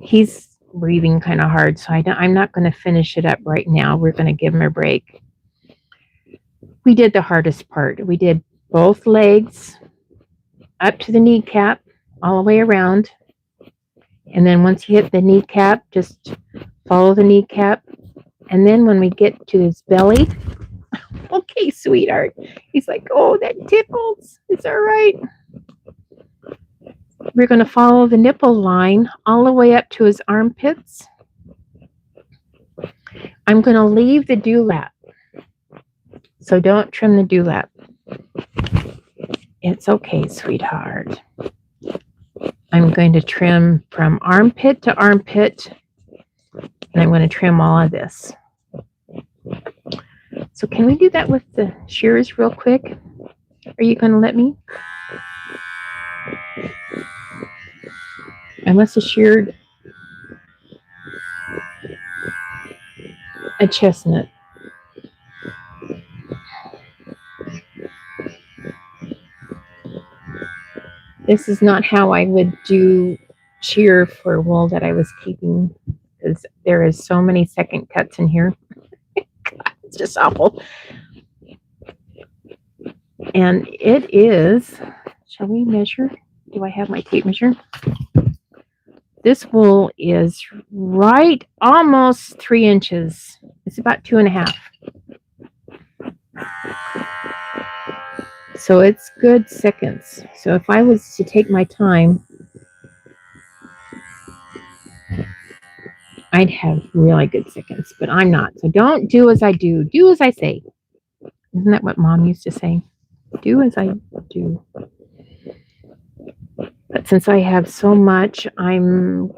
Speaker 1: he's breathing kind of hard, so I'm not going to finish it up right now. We're going to give him a break. We did the hardest part. We did both legs up to the kneecap, all the way around. And then once you hit the kneecap, just follow the kneecap. And then when we get to his belly, okay, sweetheart. He's like, oh, that tickles. It's all right. We're going to follow the nipple line all the way up to his armpits. I'm going to leave the dewlap. So don't trim the dewlap. It's okay, sweetheart. I'm going to trim from armpit to armpit, and I'm going to trim all of this. So can we do that with the shears real quick? Are you going to let me? I must have sheared a chestnut. This is not how I would do shear for wool that I was keeping, because there is so many second cuts in here. God, it's just awful. And it is, shall we measure? Do I have my tape measure? This wool is right almost 3 inches. It's about 2.5. So it's good seconds. So if I was to take my time, I'd have really good seconds, but I'm not. So don't do as I do. Do as I say. Isn't that what Mom used to say? Do as I do. But since I have so much, I'm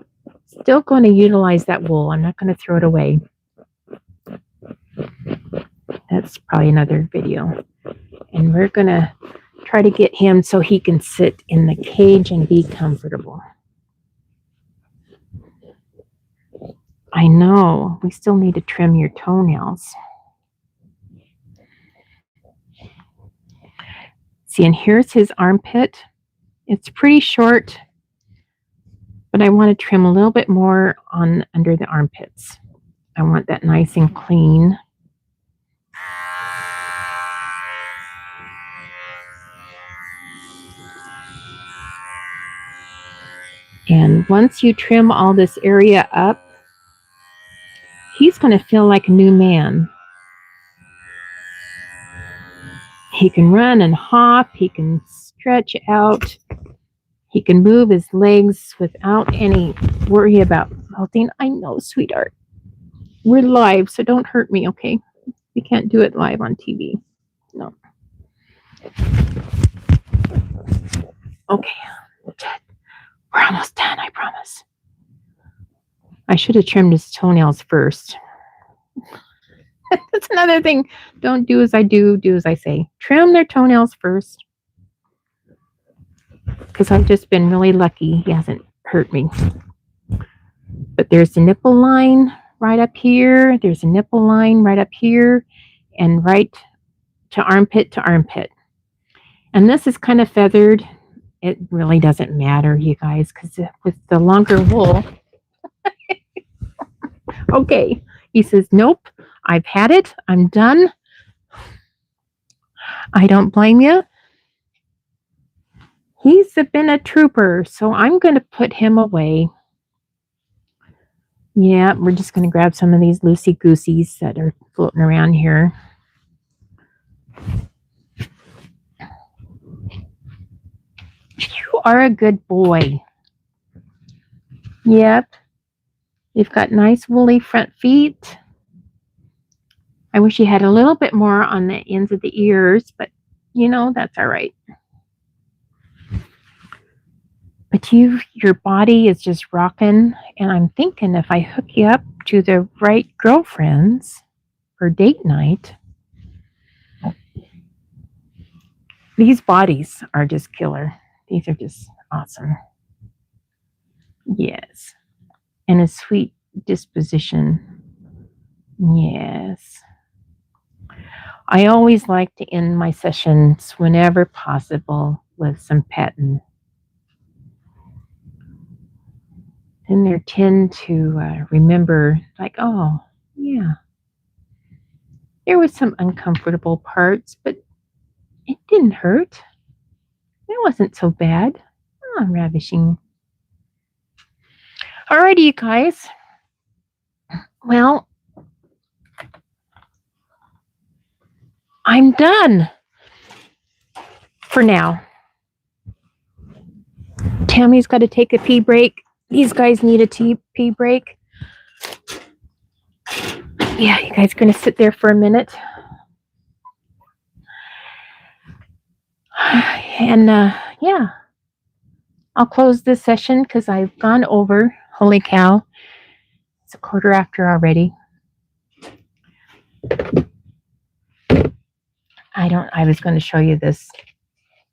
Speaker 1: still going to utilize that wool. I'm not going to throw it away. That's probably another video. And we're going to try to get him so he can sit in the cage and be comfortable. I know. We still need to trim your toenails. See, and here's his armpit. It's pretty short, but I want to trim a little bit more on under the armpits. I want that nice and clean. And once you trim all this area up, he's going to feel like a new man. He can run and hop. He can stretch out. He can move his legs without any worry about melting. I know, sweetheart. We're live, so don't hurt me, okay? We can't do it live on TV. No. Okay. We're almost done, I promise. I should have trimmed his toenails first. That's another thing. Don't do as I do, do as I say. Trim their toenails first. Because I've just been really lucky. He hasn't hurt me. But there's the nipple line right up here. There's a nipple line right up here. And right to armpit to armpit. And this is kind of feathered. It really doesn't matter, you guys, because with the longer wool. Okay. He says, nope, I've had it. I'm done. I don't blame you. He's been a trooper, so I'm going to put him away. Yeah, we're just going to grab some of these loosey-gooseys that are floating around here. You are a good boy. Yep. You've got nice woolly front feet. I wish you had a little bit more on the ends of the ears, but you know, that's all right. But your body is just rocking, and I'm thinking if I hook you up to the right girlfriends for date night, these bodies are just killer. These are just awesome. Yes. And a sweet disposition. Yes. I always like to end my sessions whenever possible with some petting. Then they tend to remember, like, oh, yeah. There was some uncomfortable parts, but it didn't hurt. It wasn't so bad. Oh, ravishing. Alrighty, you guys. Well, I'm done for now. Tammy's got to take a pee break. These guys need a pee break. Yeah, you guys are going to sit there for a minute. And yeah, I'll close this session because I've gone over. Holy cow. It's 1:15 already. I was going to show you this.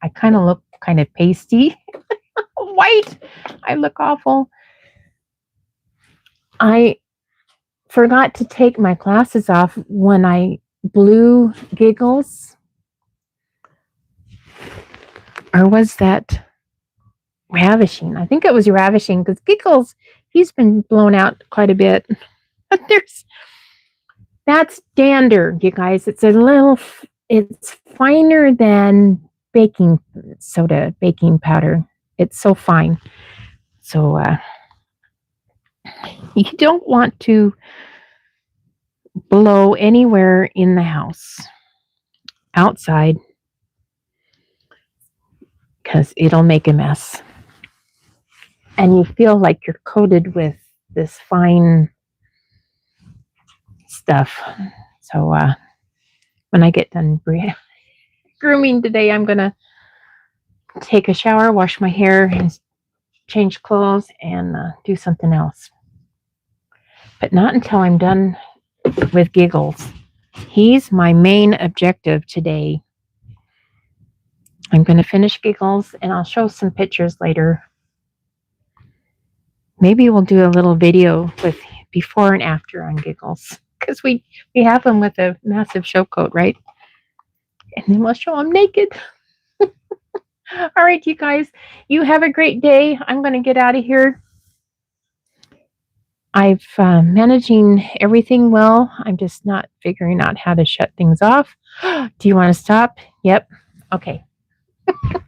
Speaker 1: I kind of look kind of pasty. White. I look awful. I forgot to take my glasses off when I blew Giggles. Or was that Ravishing? I think it was Ravishing because Giggles, he's been blown out quite a bit. That's dander, you guys. It's finer than baking soda, baking powder. It's so fine. So you don't want to blow anywhere in the house. Outside. Because it'll make a mess. And you feel like you're coated with this fine stuff. So when I get done grooming today, I'm going to take a shower, wash my hair, and change clothes, and do something else. But not until I'm done with Giggles. He's my main objective today. I'm going to finish Giggles, and I'll show some pictures later. Maybe we'll do a little video with before and after on Giggles, because we have them with a massive show coat, right? And then we'll show them naked. All right, you guys, you have a great day. I'm going to get out of here. I've managing everything well. I'm just not figuring out how to shut things off. Do you want to stop? Yep. Okay.